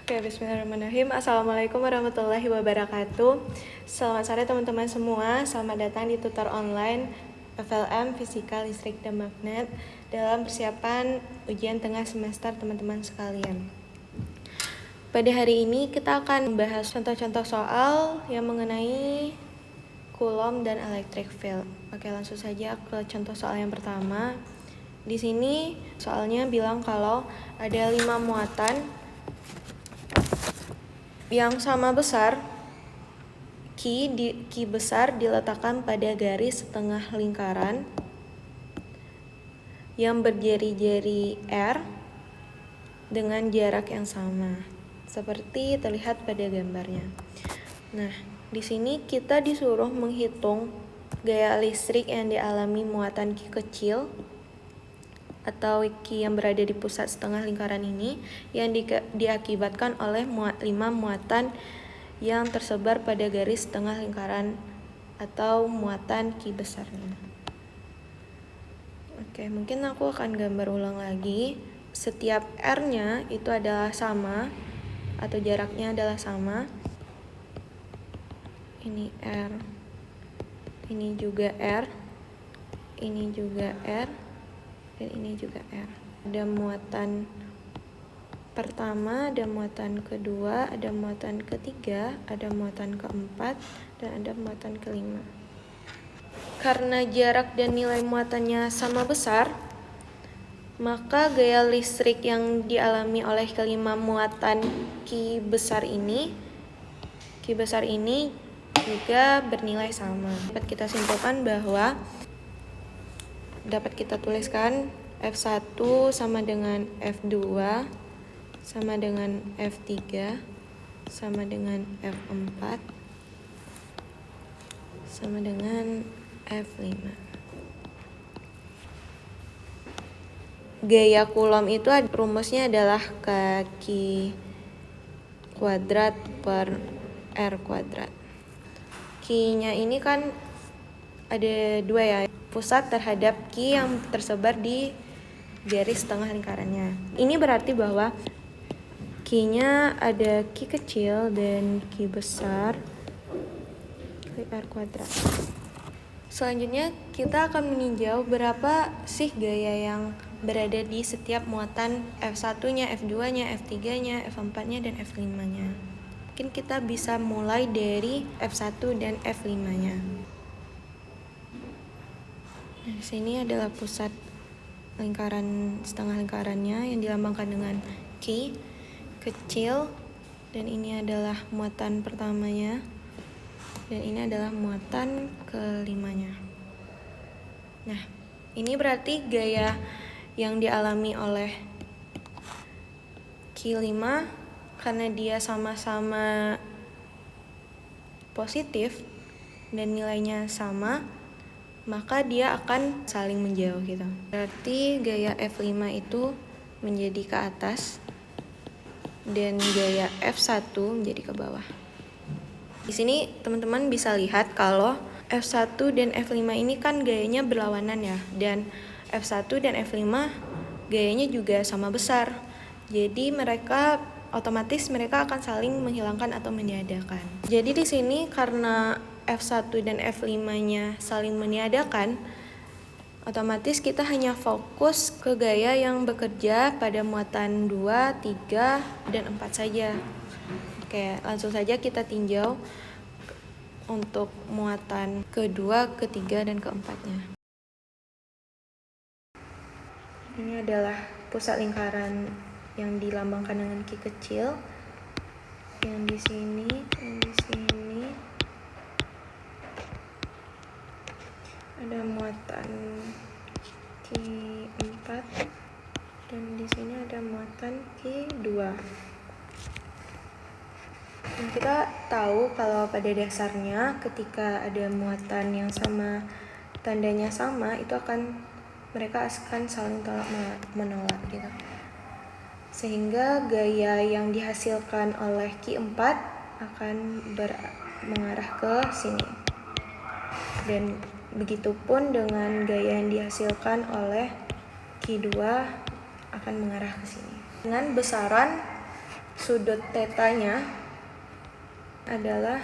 Oke, bismillahirrahmanirrahim. Assalamualaikum warahmatullahi wabarakatuh. Selamat sore teman-teman semua. Selamat datang di tutor online FLM Fisika Listrik dan Magnet dalam persiapan ujian tengah semester teman-teman sekalian. Pada hari ini kita akan membahas contoh-contoh soal yang mengenai Coulomb dan electric field. Oke, langsung saja ke contoh soal yang pertama. Di sini soalnya bilang kalau ada 5 muatan yang sama besar, Q besar diletakkan pada garis tengah lingkaran yang berjari-jari R dengan jarak yang sama, seperti terlihat pada gambarnya. Nah, di sini kita disuruh menghitung gaya listrik yang dialami muatan Q kecil atau Q yang berada di pusat setengah lingkaran ini yang diakibatkan oleh 5 muatan yang tersebar pada garis tengah lingkaran atau muatan Q besarnya. Oke, mungkin aku akan gambar ulang lagi. Setiap R-nya itu adalah sama atau jaraknya adalah sama. Ini R, ini juga R, ini juga R, dan ini juga R. Ada muatan pertama, ada muatan kedua, ada muatan ketiga, ada muatan keempat, dan ada muatan kelima. Karena jarak dan nilai muatannya sama besar, maka gaya listrik yang dialami oleh kelima muatan Q besar ini juga bernilai sama. Dapat kita simpulkan bahwa dapat kita tuliskan F1 sama dengan F2 sama dengan F3 sama dengan F4 sama dengan F5. Gaya Coulomb itu rumusnya adalah Q kuadrat per R kuadrat. Q-nya ini kan ada 2 ya, pusat terhadap Q yang tersebar di garis tengah lingkarannya. Ini berarti bahwa Q-nya ada Q kecil dan Q besar kali R kuadrat. Selanjutnya kita akan meninjau berapa sih gaya yang berada di setiap muatan F1-nya, F2-nya, F3-nya, F4-nya, dan F5-nya. Mungkin kita bisa mulai dari F1 dan F5-nya. Nah, di sini adalah pusat lingkaran setengah lingkarannya yang dilambangkan dengan Q kecil, dan ini adalah muatan pertamanya, dan ini adalah muatan kelimanya. Nah, ini berarti gaya yang dialami oleh Q5 karena dia sama-sama positif dan nilainya sama, maka dia akan saling menjauh gitu. Berarti gaya F5 itu menjadi ke atas dan gaya F1 menjadi ke bawah. Di sini teman-teman bisa lihat kalau F1 dan F5 ini kan gayanya berlawanan ya, dan F1 dan F5 gayanya juga sama besar. Jadi otomatis mereka akan saling menghilangkan atau meniadakan. Jadi di sini karena F1 dan F5-nya saling meniadakan, otomatis kita hanya fokus ke gaya yang bekerja pada muatan 2, 3, dan 4 saja. Oke, langsung saja kita tinjau untuk muatan kedua, ketiga, dan keempatnya. Ini adalah pusat lingkaran yang dilambangkan dengan Q kecil. Yang di sini, ada muatan Q4, dan di sini ada muatan Q2. Dan kita tahu kalau pada dasarnya ketika ada muatan yang sama, tandanya sama, itu mereka akan saling tolak menolak gitu. Sehingga gaya yang dihasilkan oleh Q4 akan mengarah ke sini. Dan begitupun dengan gaya yang dihasilkan oleh Q2 akan mengarah ke sini. Dengan besaran sudut tetanya adalah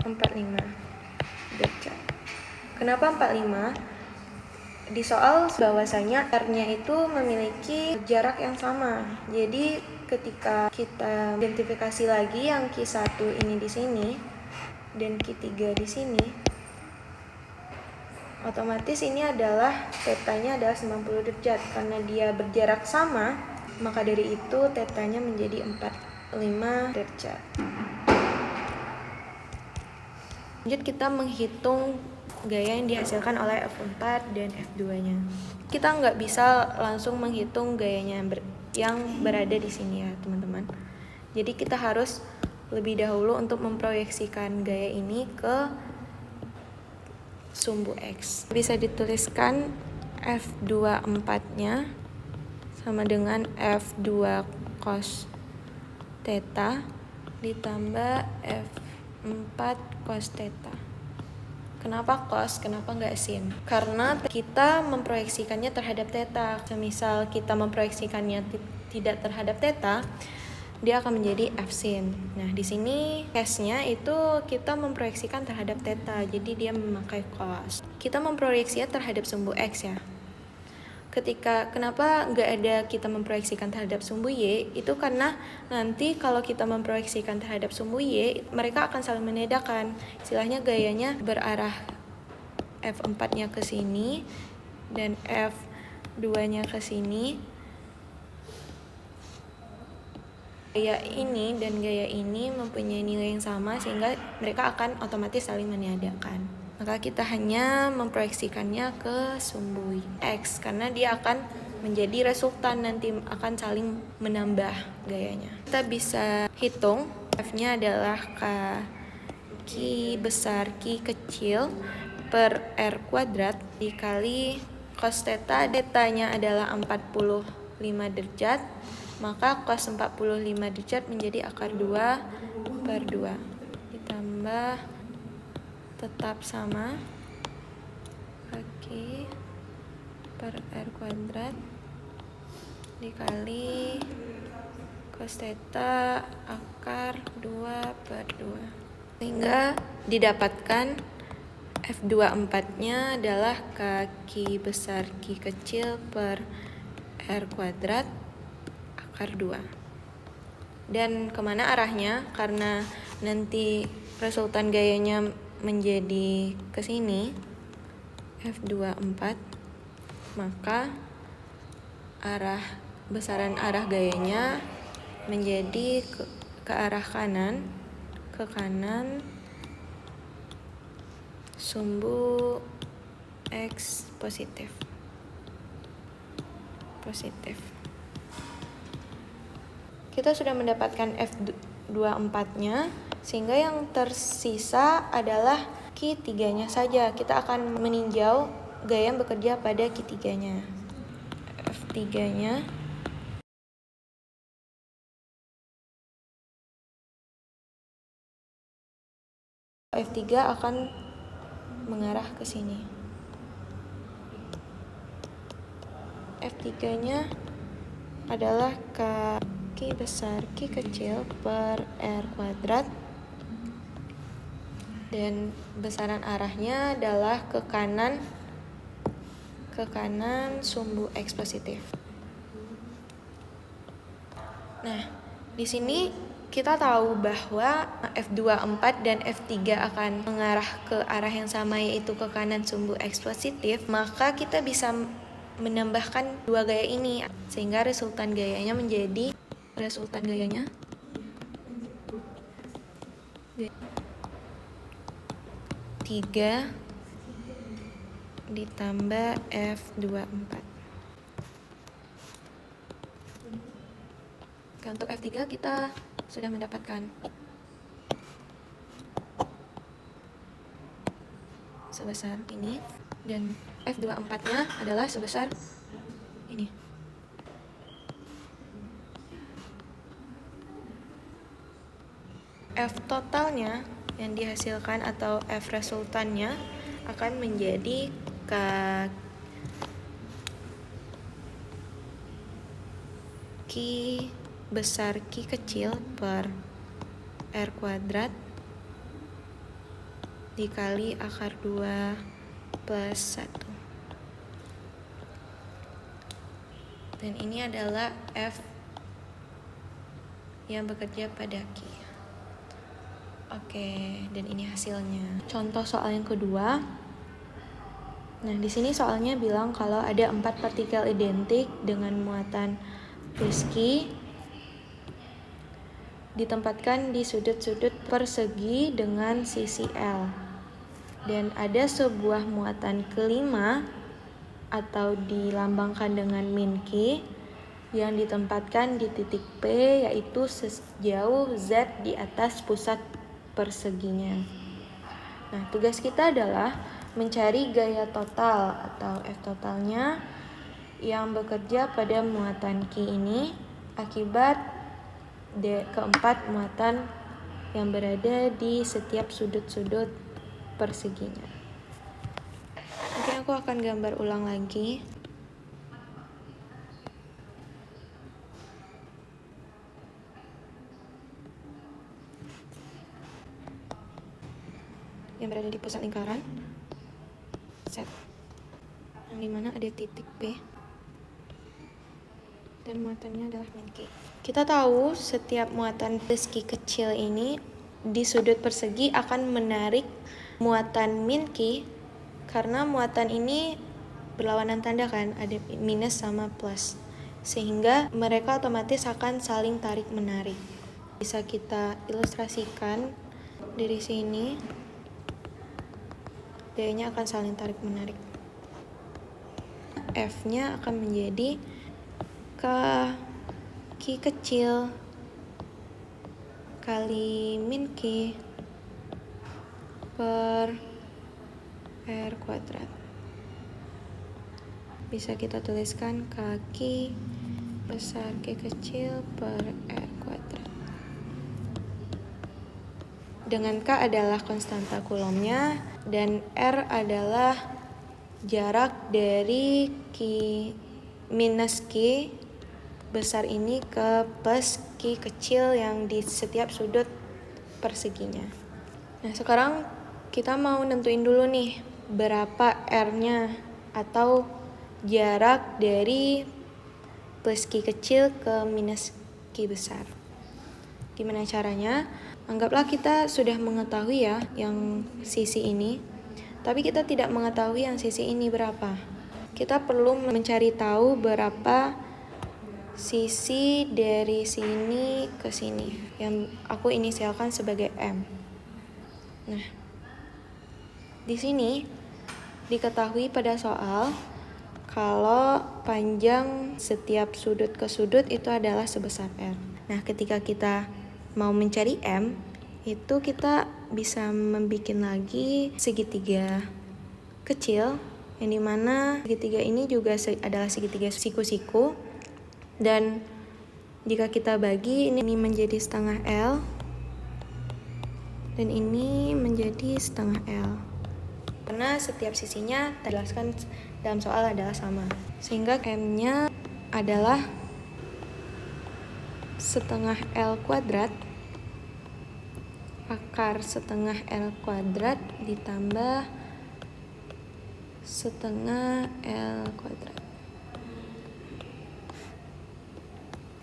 45 derajat. Kenapa 45? Di soal bahwasanya R-nya itu memiliki jarak yang sama. Jadi ketika kita identifikasi lagi yang Q1 ini di sini dan Q3 di sini, otomatis ini adalah tetanya adalah 90 derajat. Karena dia berjarak sama, maka dari itu tetanya menjadi 45 derajat. Lanjut kita menghitung gaya yang dihasilkan oleh F4 dan F2-nya. Kita nggak bisa langsung menghitung gayanya yang berada di sini ya teman-teman. Jadi kita harus lebih dahulu untuk memproyeksikan gaya ini ke sumbu X. Bisa dituliskan F24-nya sama dengan F2 cos theta ditambah F4 cos theta. Kenapa cos? Kenapa nggak sin? Karena kita memproyeksikannya terhadap theta. Semisal kita memproyeksikannya tidak terhadap theta, dia akan menjadi F sin. Nah, di sini case-nya itu kita memproyeksikan terhadap theta, jadi dia memakai cos. Kita memproyeksinya terhadap sumbu X ya. Kenapa nggak ada kita memproyeksikan terhadap sumbu Y? Itu karena nanti kalau kita memproyeksikan terhadap sumbu Y, mereka akan saling menedakan. Istilahnya gayanya berarah F4-nya ke sini dan F2-nya ke sini. Gaya ini dan gaya ini mempunyai nilai yang sama sehingga mereka akan otomatis saling meniadakan. Maka kita hanya memproyeksikannya ke sumbu X karena dia akan menjadi resultan, nanti akan saling menambah gayanya. Kita bisa hitung F-nya adalah Q besar Q kecil per R kuadrat dikali cos theta. Theta-nya adalah 45 derajat. Maka cos 45 derajat menjadi akar 2 per 2 ditambah tetap sama Q per R kuadrat dikali cos theta akar 2 per 2 sehingga didapatkan F24-nya adalah Q besar Q kecil per R kuadrat akar 2. Dan kemana arahnya? Karena nanti resultan gayanya menjadi ke sini F24, maka besaran arah gayanya menjadi ke arah kanan, ke kanan sumbu X positif. Kita sudah mendapatkan F24-nya, sehingga yang tersisa adalah Q3-nya saja. Kita akan meninjau gaya yang bekerja pada Q3-nya. F3-nya F3 akan mengarah ke sini. F3-nya adalah Q besar Q kecil per R kuadrat dan besaran arahnya adalah ke kanan sumbu X positif. Nah, di sini kita tahu bahwa F24 dan F3 akan mengarah ke arah yang sama, yaitu ke kanan sumbu X positif. Maka kita bisa menambahkan dua gaya ini sehingga resultan gayanya 3 ditambah F24. Untuk F3 kita sudah mendapatkan sebesar ini dan F24-nya adalah sebesar ini. F totalnya yang dihasilkan atau F resultannya akan menjadi Q besar Q kecil per R kuadrat dikali akar 2 plus 1. Dan ini adalah F yang bekerja pada Q. Oke, dan ini hasilnya. Contoh soal yang kedua. Nah, di sini soalnya bilang kalau ada 4 partikel identik dengan muatan plus Q ditempatkan di sudut-sudut persegi dengan sisi L. Dan ada sebuah muatan kelima atau dilambangkan dengan min Q yang ditempatkan di titik P, yaitu sejauh Z di atas pusat perseginya. Nah, tugas kita adalah mencari gaya total atau F totalnya yang bekerja pada muatan Q ini akibat keempat muatan yang berada di setiap sudut-sudut perseginya. Mungkin aku akan gambar ulang lagi. Yang berada di pusat lingkaran Z, yang dimana ada titik P dan muatannya adalah min Q. Kita tahu setiap muatan plus Q kecil ini di sudut persegi akan menarik muatan min Q karena muatan ini berlawanan tanda kan, ada minus sama plus, sehingga mereka otomatis akan saling tarik menarik. Bisa kita ilustrasikan dari sini. Gayanya akan saling tarik menarik. F-nya akan menjadi Q kecil kali min Q per R kuadrat. Bisa kita tuliskan kaki besar Q kecil per R kuadrat. Dengan K adalah konstanta Coulombnya dan R adalah jarak dari Q minus Q besar ini ke plus Q kecil yang di setiap sudut perseginya. Nah, sekarang kita mau nentuin dulu nih berapa R-nya atau jarak dari plus Q kecil ke minus Q besar. Gimana caranya? Anggaplah kita sudah mengetahui ya yang sisi ini, tapi kita tidak mengetahui yang sisi ini berapa. Kita perlu mencari tahu berapa sisi dari sini ke sini, yang aku inisialkan sebagai M. Nah, di sini diketahui pada soal kalau panjang setiap sudut ke sudut itu adalah sebesar R. Nah, ketika kita mau mencari M, itu kita bisa membuat lagi segitiga kecil, yang dimana segitiga ini juga adalah segitiga siku-siku, dan jika kita bagi ini menjadi setengah L dan ini menjadi setengah L, karena setiap sisinya terjelaskan dalam soal adalah sama, sehingga M-nya adalah setengah L kuadrat akar setengah L kuadrat ditambah setengah L kuadrat.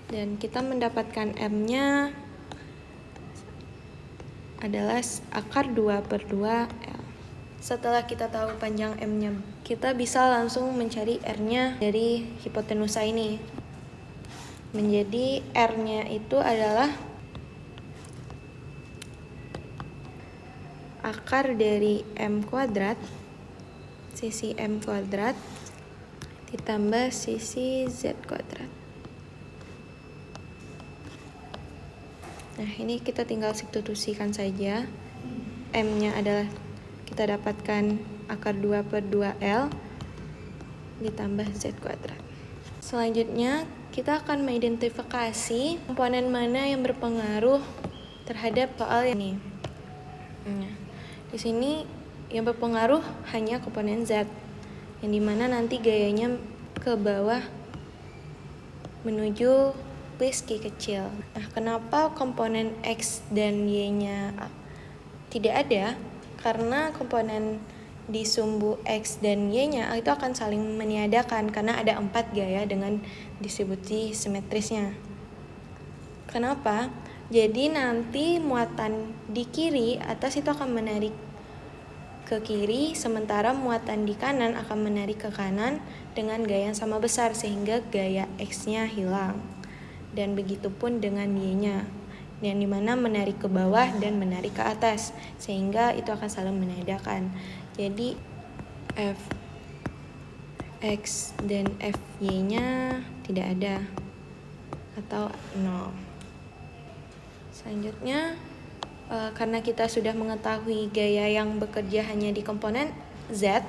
Dan kita mendapatkan M-nya adalah akar 2 per 2 L. Setelah kita tahu panjang M-nya, kita bisa langsung mencari R-nya dari hipotenusa ini. Menjadi R-nya itu adalah akar dari M kuadrat, sisi M kuadrat, ditambah sisi Z kuadrat. Nah, ini kita tinggal substitusikan saja. M-nya adalah kita dapatkan akar 2 per 2L ditambah Z kuadrat. Selanjutnya, kita akan mengidentifikasi komponen mana yang berpengaruh terhadap soal ini. Nah, di sini yang berpengaruh hanya komponen Z, yang dimana nanti gayanya ke bawah menuju plus Q kecil. Nah, kenapa komponen X dan Y-nya tidak ada? Karena komponen di sumbu X dan Y-nya itu akan saling meniadakan karena ada 4 gaya dengan distribusi simetrisnya. Kenapa? Jadi nanti muatan di kiri atas itu akan menarik ke kiri, sementara muatan di kanan akan menarik ke kanan dengan gaya yang sama besar sehingga gaya X-nya hilang. Dan begitu pun dengan Y-nya, yang dimana menarik ke bawah dan menarik ke atas, sehingga itu akan saling meniadakan. Jadi F X dan FY-nya tidak ada atau 0. Selanjutnya, karena kita sudah mengetahui gaya yang bekerja hanya di komponen Z,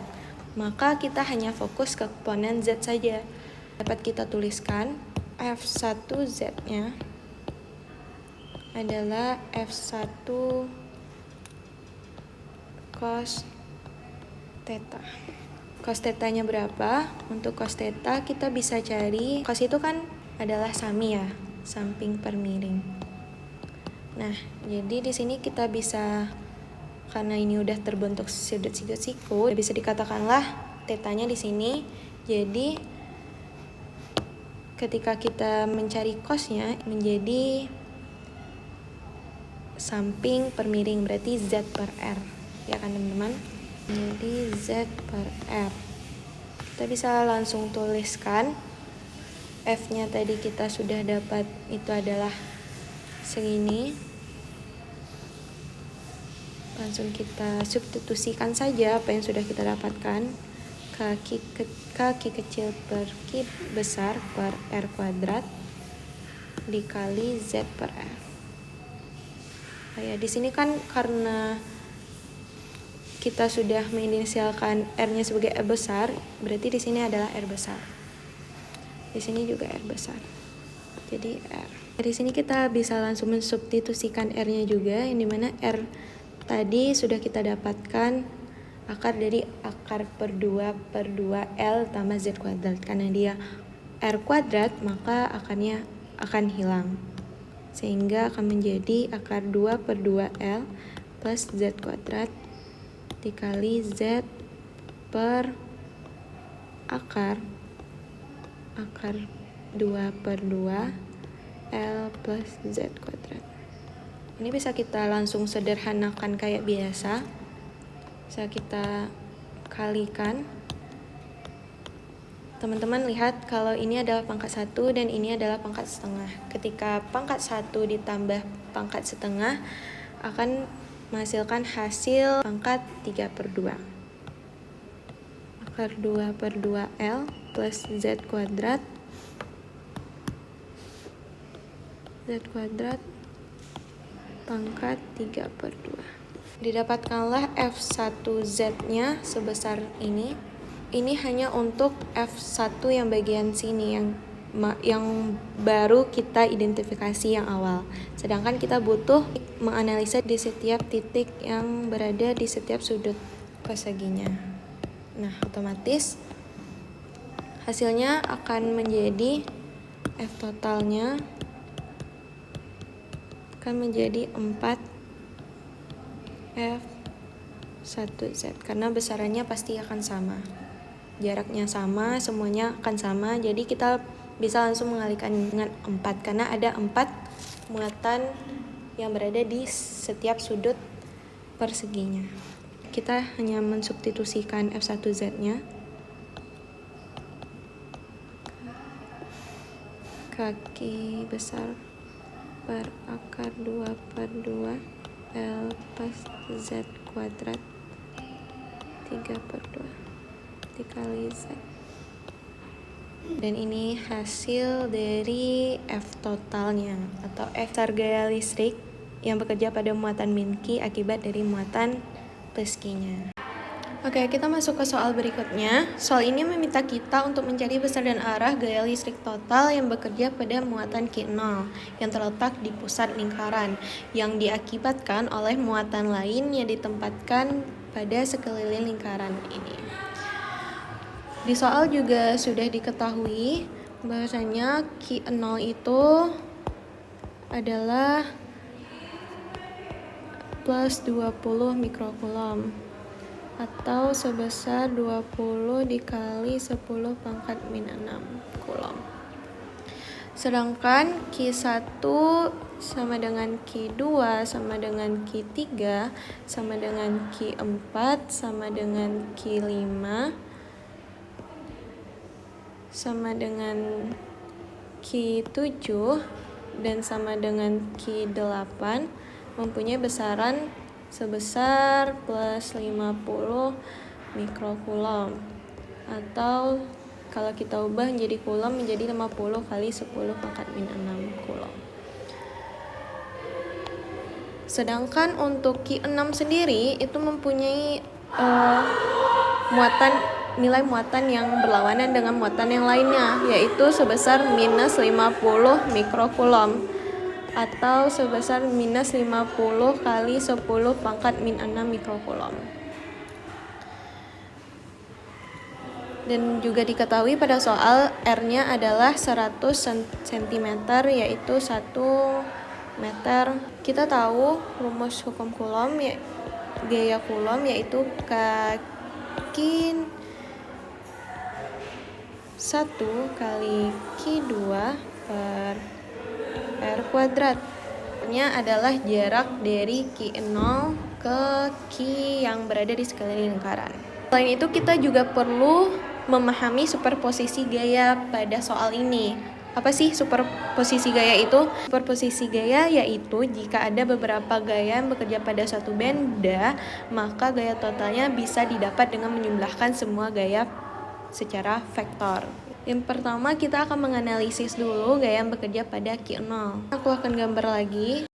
maka kita hanya fokus ke komponen Z saja. Dapat kita tuliskan F1Z-nya adalah F1 cos theta. Cos theta-nya berapa? Untuk cos theta kita bisa cari, cos itu kan adalah sami ya, samping per miring. Nah, jadi di sini kita bisa, karena ini udah terbentuk sudut-sudut siku, bisa dikatakanlah tetanya di sini. Jadi ketika kita mencari cosnya menjadi samping per miring, berarti Z per R, ya kan teman-teman? Jadi Z per R. Kita bisa langsung tuliskan F-nya tadi kita sudah dapat, itu adalah segini. Langsung kita substitusikan saja apa yang sudah kita dapatkan. Kaki kecil per Q besar per R kuadrat dikali Z per R. Ya, di sini kan karena kita sudah menginisialkan R-nya sebagai R besar, berarti di sini adalah R besar. Di sini juga R besar. Jadi R. Dari sini kita bisa langsung mensubstitusikan R-nya juga, yang dimana R tadi sudah kita dapatkan akar dari akar per 2 L tambah Z kuadrat. Karena dia R kuadrat, maka akarnya akan hilang. Sehingga akan menjadi akar 2 per 2 L plus Z kuadrat dikali Z per akar 2 per 2 L plus Z kuadrat. Ini bisa kita langsung sederhanakan kayak biasa. Bisa kita kalikan. Teman-teman lihat kalau ini adalah pangkat 1 dan ini adalah pangkat setengah. Ketika pangkat 1 ditambah pangkat setengah akan menghasilkan hasil pangkat 3 per 2. Akar 2 per 2 L plus Z kuadrat pangkat 3 per 2. Didapatkanlah F1Z-nya sebesar ini. Ini hanya untuk F1 yang bagian sini yang baru kita identifikasi yang awal. Sedangkan kita butuh menganalisa di setiap titik yang berada di setiap sudut perseginya. Nah, otomatis hasilnya akan menjadi F totalnya akan menjadi 4 F1Z karena besarannya pasti akan sama. Jaraknya sama, semuanya akan sama. Jadi kita bisa langsung mengalihkan dengan 4 karena ada 4 muatan yang berada di setiap sudut perseginya. Kita hanya mensubstitusikan F1Z-nya. Kaki besar per akar 2 per 2 L plus Z kuadrat 3 per 2 dikali Z. Dan ini hasil dari F totalnya atau F besar gaya listrik yang bekerja pada muatan min Q akibat dari muatan plus Q-nya. Oke, kita masuk ke soal berikutnya. Soal ini meminta kita untuk mencari besar dan arah gaya listrik total yang bekerja pada muatan Q0 yang terletak di pusat lingkaran yang diakibatkan oleh muatan lain yang ditempatkan pada sekeliling lingkaran ini. Di soal juga sudah diketahui Bahwasanya Q0 itu adalah plus 20 mikrokulom atau sebesar 20 dikali 10 pangkat min 6 kulom. Sedangkan Q1 sama dengan Q2 sama dengan Q3 sama dengan Q4 sama dengan Q5 sama dengan Q7 dan sama dengan Q8 mempunyai besaran sebesar plus 50 mikrokulom atau kalau kita ubah menjadi kulom menjadi 50 kali 10 pangkat min 6 kulom. Sedangkan untuk Q6 sendiri itu mempunyai nilai muatan yang berlawanan dengan muatan yang lainnya, yaitu sebesar minus 50 mikrokulom atau sebesar minus 50 kali 10 pangkat min 6 mikrokulom. Dan juga diketahui pada soal R-nya adalah 100 cm, yaitu 1 meter. Kita tahu rumus hukum Coulomb gaya Coulomb yaitu Q1 kali Q2 per R kuadrat. Nya adalah jarak dari Q0 ke Q yang berada di sekeliling lingkaran. Selain itu kita juga perlu memahami superposisi gaya pada soal ini. Apa sih superposisi gaya itu? Superposisi gaya yaitu jika ada beberapa gaya yang bekerja pada suatu benda, maka gaya totalnya bisa didapat dengan menjumlahkan semua gaya secara vektor. Yang pertama kita akan menganalisis dulu gaya yang bekerja pada Q0. Aku akan gambar lagi.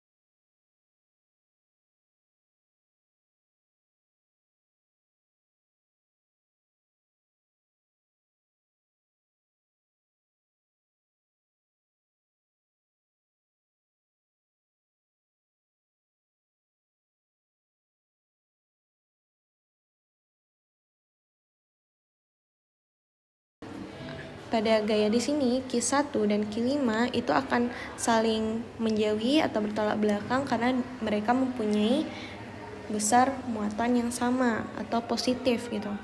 Pada gaya di sini Q1 dan Q5 itu akan saling menjauhi atau bertolak belakang karena mereka mempunyai besar muatan yang sama atau positif gitu.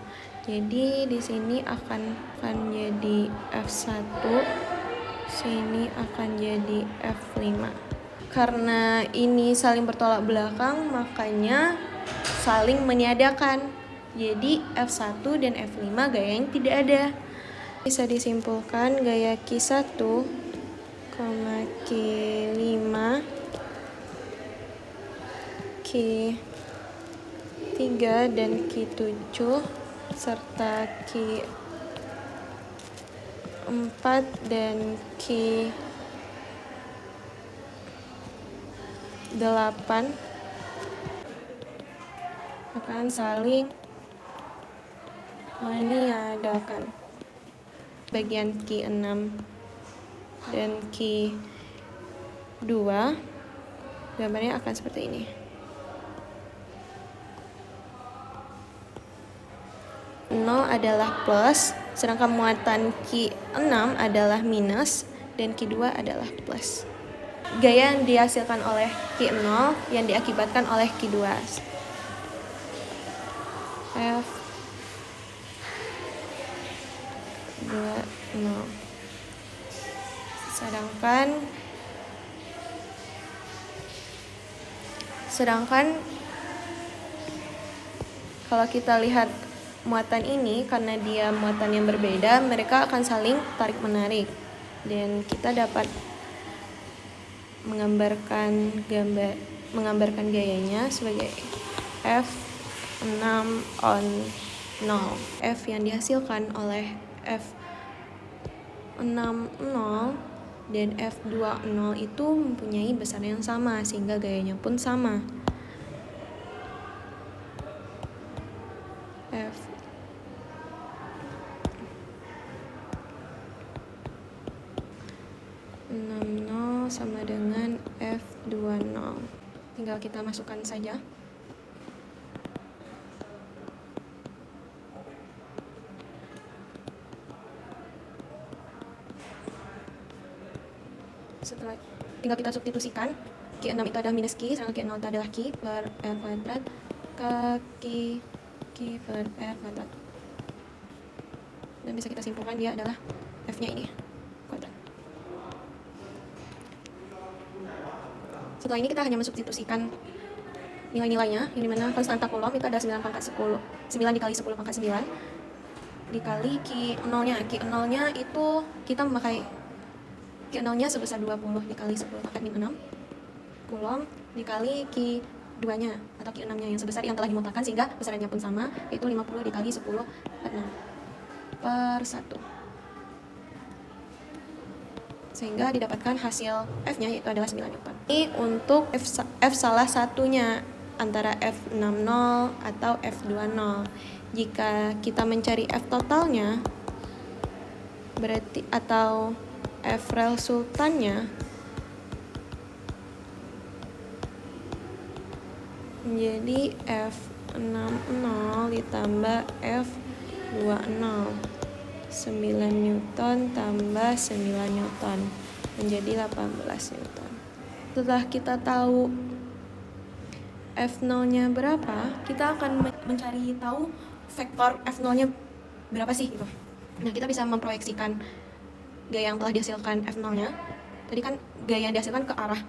Jadi di sini akan jadi F1, sini akan jadi F5. Karena ini saling bertolak belakang, makanya saling meniadakan. Jadi F1 dan F5 gaya yang tidak ada. Bisa disimpulkan gaya Q1, Q5, Q3 dan Q7 serta Q4 dan Q8 akan saling meniadakan. Bagian Q6 dan Q2 gambarnya akan seperti ini. 0 adalah plus, sedangkan muatan Q6 adalah minus dan Q2 adalah plus. Gaya yang dihasilkan oleh Q0 yang diakibatkan oleh Q2. F20. Sedangkan kalau kita lihat muatan ini, karena dia muatan yang berbeda, mereka akan saling tarik menarik dan kita dapat menggambarkan gayanya sebagai F6 on 0. F yang dihasilkan oleh F60 dan F20 itu mempunyai besar yang sama sehingga gayanya pun sama. F60 sama dengan F20. Tinggal kita masukkan saja. tinggal kita substitusikan. Q6 itu adalah minus Q, sedangkan Q0 itu adalah Q per R kuadrat ke Q per R kuadrat. Dan bisa kita simpulkan dia adalah F-nya ini, kuadrat. Setelah ini kita hanya mensubstitusikan nilai-nilainya, yang dimana konstanta Coulomb itu ada 9 pangkat 10, 9 dikali 10 pangkat 9 dikali Q0-nya. Q0-nya itu kita memakai Q0-nya sebesar 20 dikali 10 pangkat 6 Coulomb dikali Q2-nya atau Q6-nya yang sebesar yang telah dimutakan sehingga besarannya pun sama, yaitu 50 dikali 10 per 1. Sehingga didapatkan hasil F-nya yaitu adalah 9 Newton. Ini untuk F salah satunya antara F60 atau F20. Jika kita mencari F totalnya berarti atau F resultannya menjadi F60 ditambah F20, 9 Newton tambah 9 Newton menjadi 18 Newton. Setelah kita tahu F0-nya berapa, kita akan mencari tahu vektor F0-nya berapa sih gitu. Nah, kita bisa memproyeksikan gaya yang telah dihasilkan F0-nya. Tadi kan gaya yang dihasilkan ke arah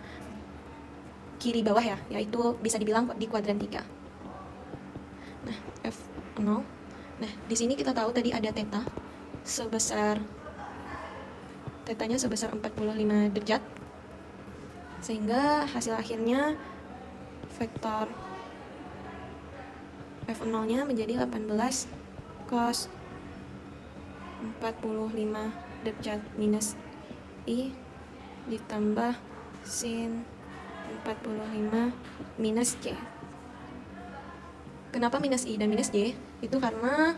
kiri bawah ya, yaitu bisa dibilang di kuadran 3. Nah, F0. Nah, di sini kita tahu tadi ada theta sebesar tetanya sebesar 45 derajat. Sehingga hasil akhirnya vektor F0-nya menjadi 18 cos 45 derajat minus I ditambah sin 45 minus J. Kenapa minus I dan minus J? Itu karena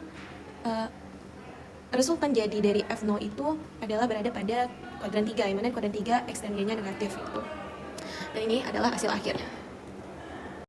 resultan jadi dari F0 itu adalah berada pada kuadran 3, yang mana kuadran 3 X dan Y-nya negatif itu. Dan ini adalah hasil akhirnya.